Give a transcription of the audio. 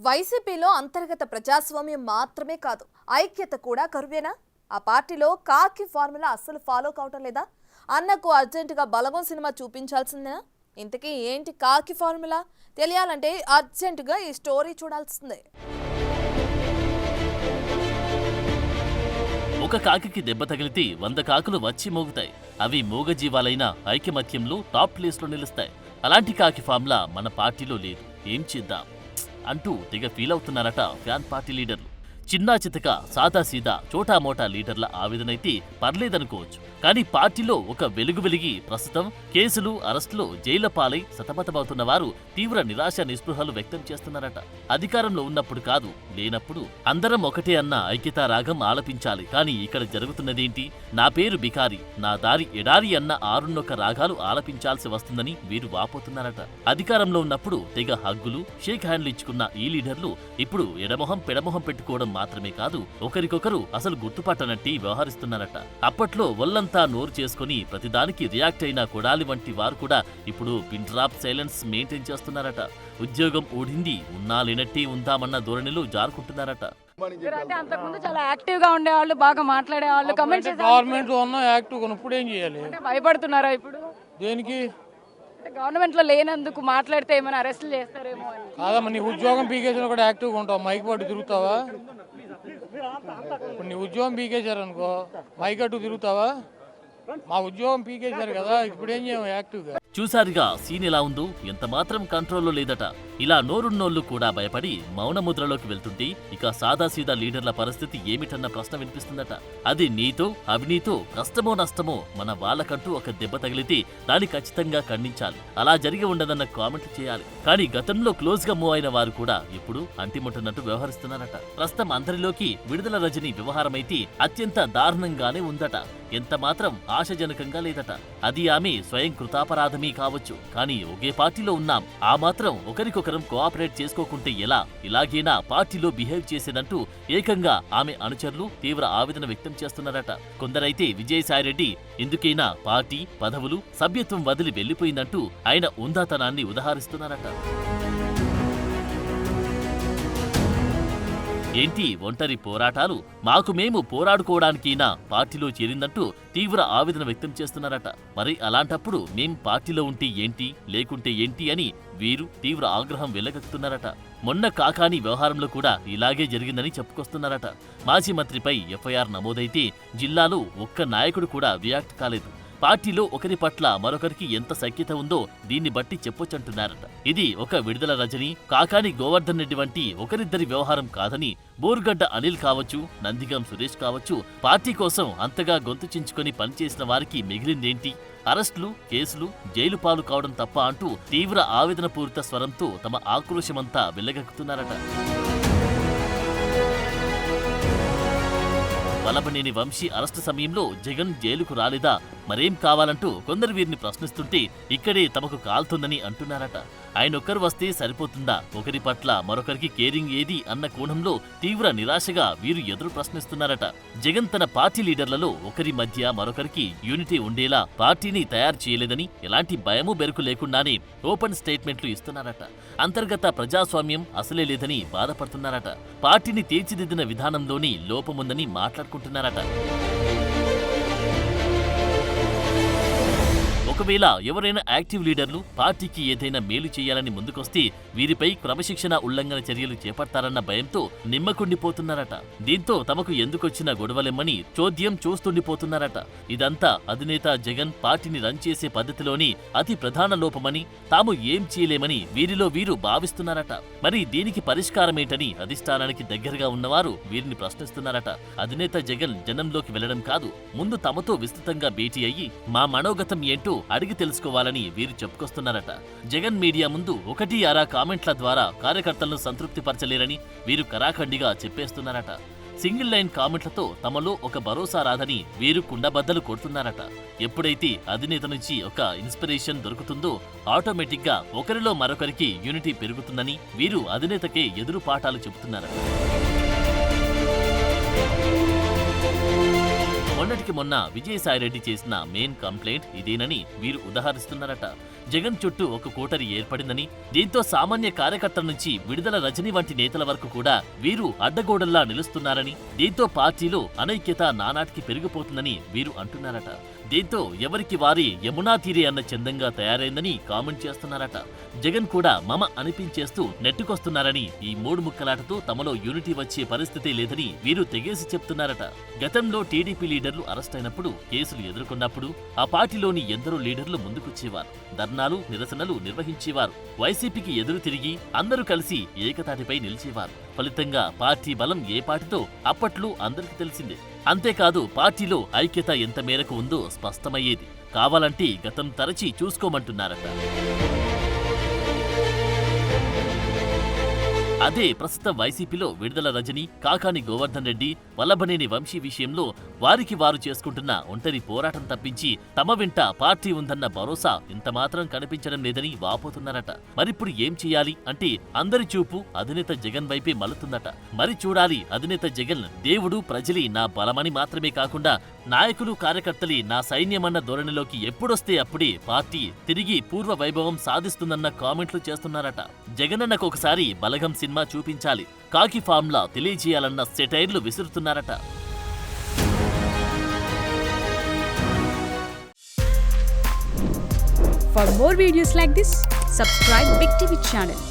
వైసీపీలో అంతర్గత ప్రజాస్వామ్యం మాత్రమే కాదు, ఐక్యత కూడా కరువేనా? ఆ పార్టీలో కాకి ఫార్ములా అస్సలు ఫాలో కావటం లేదా? అన్నకు అర్జెంటుగా బలగం సినిమా చూపించాల్సిందేనా? ఇంతకీ ఏంటి కాకి ఫార్ములా? తెలియాలంటే అర్జెంటుగా ఈ స్టోరీ చూడాల్సిందే. ఒక కాకికి దెబ్బ తగిలితే 100 కాకులు వచ్చి మోగుతాయి. అవి మూగజీవాలైన ఐకమత్యంలో టాప్ ప్లేస్లో నిలుస్తాయి. అలాంటి కాకి ఫార్ములా మన పార్టీలో లేదు. ఏం చేద్దాం అంటూ తెగ ఫీల్ అవుతున్నారట ఫ్యాన్ పార్టీ లీడర్లు. చిన్నా చితక సాదాసీదా చోటామోటా లీడర్ల ఆవేదనైతే పర్లేదనుకోవచ్చు. కానీ పార్టీలో ఒక వెలుగు వెలిగి ప్రస్తుతం కేసులు, అరెస్టులు, జైళ్ల పాలై సతమతమవుతున్న వారు తీవ్ర నిరాశ నిస్పృహలు వ్యక్తం చేస్తున్నారట. అధికారంలో ఉన్నప్పుడు కాదు, లేనప్పుడు అందరం ఒకటే అన్న ఐక్యతా రాగం ఆలపించాలి. కానీ ఇక్కడ జరుగుతున్నదేంటి? నా పేరు బికారి, నా దారి ఎడారి అన్న 6 రాగాలు ఆలపించాల్సి వస్తుందని వీరు వాపోతున్నారట. అధికారంలో ఉన్నప్పుడు తెగ హగ్గులు, షేక్ హ్యాండ్లు ఇచ్చుకున్న ఈ లీడర్లు ఇప్పుడు ఎడమొహం పెడమొహం పెట్టుకోవడం మాత్రమే కాదు, ఒకరికొకరు అసలు గుర్తుపట్టనట్టి వ్యవహరిస్తున్నారట. అప్పట్లో ఒళ్లంతా నోరు చేసుకుని ప్రతిదానికి రియాక్ట్ అయిన కొడాలి వంటి వారు కూడా ఇప్పుడు పిన్ డ్రాప్ సైలెన్స్ మెయింటైన్ చేస్తున్నారట. ఉద్యోగం ఊడింది, ఉన్నా లేనట్టే ఉందామన్న ధోరణిలో జారుకుంటున్నారట. అంతకుముందు చాలా యాక్టివ్ గా ఉండేవాళ్ళు, బాగా మాట్లాడేవాళ్ళు, కమెంట్స్ గవర్నమెంట్ లో ఉన్న యాక్టివ్ ఇప్పుడు ఏం చేయాలి? భయపడుతున్నారా ఇప్పుడు? దేనికి? గవర్నమెంట్ లో లేనందుకు మాట్లాడితే ఏమైనా అరెస్టులు చేస్తారేమో అని. కాదమ్మా, నీ ఉద్యోగం పీకేసిన కూడా యాక్టివ్గా ఉంటావు, మైక్ పట్టు తిరుగుతావా? ఇప్పుడు నీ ఉద్యోగం పీకేశారు అనుకో, మైక్ అట్టు తిరుగుతావా? మా ఉద్యోగం పీకేశారు కదా, ఇప్పుడు ఏం చేయము యాక్టివ్గా. చూసారుగా సీన్ ఎలా ఉందో? ఎంత మాత్రం కంట్రోల్లో లేదట. ఇలా నోరున్నోళ్లు కూడా భయపడి మౌన ముద్రలోకి వెళ్తుంటే ఇక సాదాసీదా లీడర్ల పరిస్థితి ఏమిటన్న ప్రశ్న వినిపిస్తుందట. అది నీతో అవినీతో కష్టమో నష్టమో మన వాళ్ళకంటూ ఒక దెబ్బ తగిలితే దాన్ని ఖచ్చితంగా ఖండించాలి. అలా జరిగి ఉండదన్న కామెంట్లు చేయాలి. కానీ గతంలో క్లోజ్ గా మూవ్ అయిన వారు కూడా ఇప్పుడు అంటిముట్టనట్టు వ్యవహరిస్తున్నారట. ప్రస్తుతం అందరిలోకి విడుదల రజని వ్యవహారమైతే అత్యంత దారుణంగానే ఉందట. ఎంత మాత్రం ఆశాజనకంగా లేదట. అది ఆమె స్వయం కృతాపరాధమే కావచ్చు. కానీ ఒకే పార్టీలో ఉన్నాం, ఆ మాత్రం ఒకరికొకరం కోఆపరేట్ చేసుకోకుంటే ఎలా? ఇలాగేనా పార్టీలో బిహేవ్ చేసేదంటూ ఏకంగా ఆమె అనుచరులు తీవ్ర ఆవేదన వ్యక్తం చేస్తున్నారట. కొందరైతే విజయసాయిరెడ్డి ఎందుకైనా పార్టీ పదవులు సభ్యత్వం వదిలి వెళ్లిపోయిందంటూ ఆయన ఉందాతనాన్ని ఉదహరిస్తున్నారట. ఏంటి ఒంటరి పోరాటాలు? మాకు మేము పోరాడుకోవడానికైనా పార్టీలో చేరిందంటూ తీవ్ర ఆవేదన వ్యక్తం చేస్తున్నారట. మరి అలాంటప్పుడు మేం పార్టీలో ఉంటే ఏంటి, లేకుంటే ఏంటి అని వీరు తీవ్ర ఆగ్రహం వెళ్లగక్కుతున్నారట. మొన్న కాకాని వ్యవహారంలో కూడా ఇలాగే జరిగిందని చెప్పుకొస్తున్నారట. మాజీ మంత్రిపై ఎఫ్ఐఆర్ నమోదైతే జిల్లాలో ఒక్క నాయకుడు కూడా రియాక్ట్ కాలేదు. పార్టీలో ఒకరి పట్ల మరొకరికి ఎంత సఖ్యత ఉందో దీన్ని బట్టి చెప్పొచ్చంటున్నారట. ఇది ఒక విడుదల రజని, కాకాని గోవర్ధన్ రెడ్డి వంటి ఒకరిద్దరి వ్యవహారం కాదని, బోర్గడ్డ అనిల్ కావచ్చు, నందిగం సురేష్ కావచ్చు, పార్టీ కోసం అంతగా గొంతు చించుకొని పనిచేసిన వారికి మిగిలిందేంటి? అరెస్టులు, కేసులు, జైలు పాలు కావడం తప్ప అంటూ తీవ్ర ఆవేదన పూరిత స్వరంతో తమ ఆక్రోశమంతా వెళ్లగక్కుతున్నారట. వలభనేని వంశీ అరెస్టు సమయంలో జగన్ జైలుకు రాలేదా, మరేం కావాలంటూ కొందరు వీరిని ప్రశ్నిస్తుంటే ఇక్కడే తమకు కాల్తుందని అంటున్నారట. ఆయనొక్కరు వస్తే సరిపోతుందా? ఒకరి పట్ల మరొకరికి కేరింగ్ ఏది అన్న కోణంలో తీవ్ర నిరాశగా వీరు ఎదురు ప్రశ్నిస్తున్నారట. జగన్ తన పార్టీ లీడర్లలో ఒకరి మధ్య మరొకరికి యూనిటీ ఉండేలా పార్టీని తయారు చేయలేదని, ఎలాంటి భయము బెరుకు లేకుండానే ఓపెన్ స్టేట్మెంట్లు ఇస్తున్నారట. అంతర్గత ప్రజాస్వామ్యం అసలే లేదని బాధపడుతున్నారట. పార్టీని తీర్చిదిద్దిన విధానంలోని లోపముందని మాట్లాడుకుంటున్నారట. ఒకవేళ ఎవరైనా యాక్టివ్ లీడర్లు పార్టీకి ఏదైనా మేలు చేయాలని ముందుకొస్తే వీరిపై క్రమశిక్షణ ఉల్లంఘన చర్యలు చేపడతారన్న భయంతో నిమ్మకుండిపోతున్నారట. దీంతో తమకు ఎందుకొచ్చిన గొడవలెమ్మని చోద్యం చూస్తుండిపోతున్నారట. ఇదంతా అధినేత జగన్ పార్టీని రన్ చేసే పద్ధతిలోని అతి ప్రధాన లోపమని, తాము ఏం చేయలేమని వీరిలో వీరు భావిస్తున్నారట. మరి దీనికి పరిష్కారమేంటని అధిష్టానానికి దగ్గరగా ఉన్నవారు వీరిని ప్రశ్నిస్తున్నారట. అధినేత జగన్ జనంలోకి వెళ్లడం కాదు, ముందు తమతో విస్తృతంగా భేటీ అయ్యి మా మనోగతం ఏంటో అడిగి తెలుసుకోవాలని వీరు చెప్పుకొస్తున్నారట. జగన్ మీడియా ముందు 1-6 కామెంట్ల ద్వారా కార్యకర్తలను సంతృప్తి పరచలేరని వీరు కరాఖండిగా చెప్పేస్తున్నారట. సింగిల్ లైన్ కామెంట్లతో తమలో ఒక భరోసా రాదని వీరు కుండబద్దలు కొడుతున్నారట. ఎప్పుడైతే అధినేత నుంచి ఒక ఇన్స్పిరేషన్ దొరుకుతుందో ఆటోమేటిక్గా ఒకరిలో మరొకరికి యూనిటీ పెరుగుతుందని వీరు అధినేతకే ఎదురు పాఠాలు చెబుతున్నారట. మొన్నటికి మొన్న విజయసాయిరెడ్డి చేసిన మెయిన్ కంప్లైంట్ ఇదేనని వీరు ఉదహరిస్తున్నారట. జగన్ చుట్టూ ఒక కోటరి ఏర్పడిందని, దీంతో సామాన్య కార్యకర్తల నుంచి విడుదల రజనీ వంటి నేతల వరకు కూడా వీరు అడ్డగోడల్లా నిలుస్తున్నారని, దీంతో పార్టీలో అనైక్యత నానాటికి పెరిగిపోతుందని వీరు అంటున్నారట. దీంతో ఎవరికి వారి యమునా తీరే అన్న చందంగా తయారైందని కామెంట్ చేస్తున్నారట. జగన్ కూడా మమ అనిపించేస్తూ నెట్టుకొస్తున్నారని, ఈ మూడు ముక్కలాటతో తమలో యూనిటీ వచ్చే పరిస్థితే లేదని వీరు తెగేసి చెప్తున్నారట. గతంలో టీడీపీ లీడర్లు అరెస్ట్ అయినప్పుడు, కేసులు ఎదుర్కొన్నప్పుడు ఆ పార్టీలోని ఎందరో లీడర్లు ముందుకొచ్చేవారు, ధర్నాలు నిరసనలు నిర్వహించేవారు, వైసీపీకి ఎదురు తిరిగి అందరూ కలిసి ఏకతాటిపై నిలిచేవారు. ఫలితంగా పార్టీ బలం ఏ పార్టీతో అప్పట్లో అందరికీ తెలిసిందే. అంతేకాదు పార్టీలో ఐక్యత ఎంత మేరకు ఉందో స్పష్టమయ్యేది. కావాలంటే గతం తరచి చూసుకోమంటున్నారట. అదే ప్రస్తుత వైసీపీలో విడుదల రజని, కాకాని గోవర్ధన్ రెడ్డి, వల్లభనేని వంశీ విషయంలో వారికి వారు చేసుకుంటున్న ఒంటరి పోరాటం తప్పించి తమ వెంట పార్టీ ఉందన్న భరోసా ఇంతమాత్రం కనిపించడం లేదని వాపోతున్నారట. మరిప్పుడు ఏం చేయాలి అంటే అందరి చూపు అధినేత జగన్ వైపే మలుతుందట. మరి చూడాలి, అధినేత జగన్ దేవుడు ప్రజలే నా బలమని మాత్రమే కాకుండా నాయకులు కార్యకర్తలే నా సైన్యమన్న ధోరణిలోకి ఎప్పుడొస్తే అప్పుడే పార్టీ తిరిగి పూర్వ వైభవం సాధిస్తుందన్న కామెంట్లు చేస్తున్నారట. జగనన్నకు ఒకసారి బలగం సినిమా చూపించాలి, కాకి ఫామ్లా తెలియజేయాలన్న సెటైర్లు విసురుతున్నారట. For more videos like this, subscribe Big TV channel.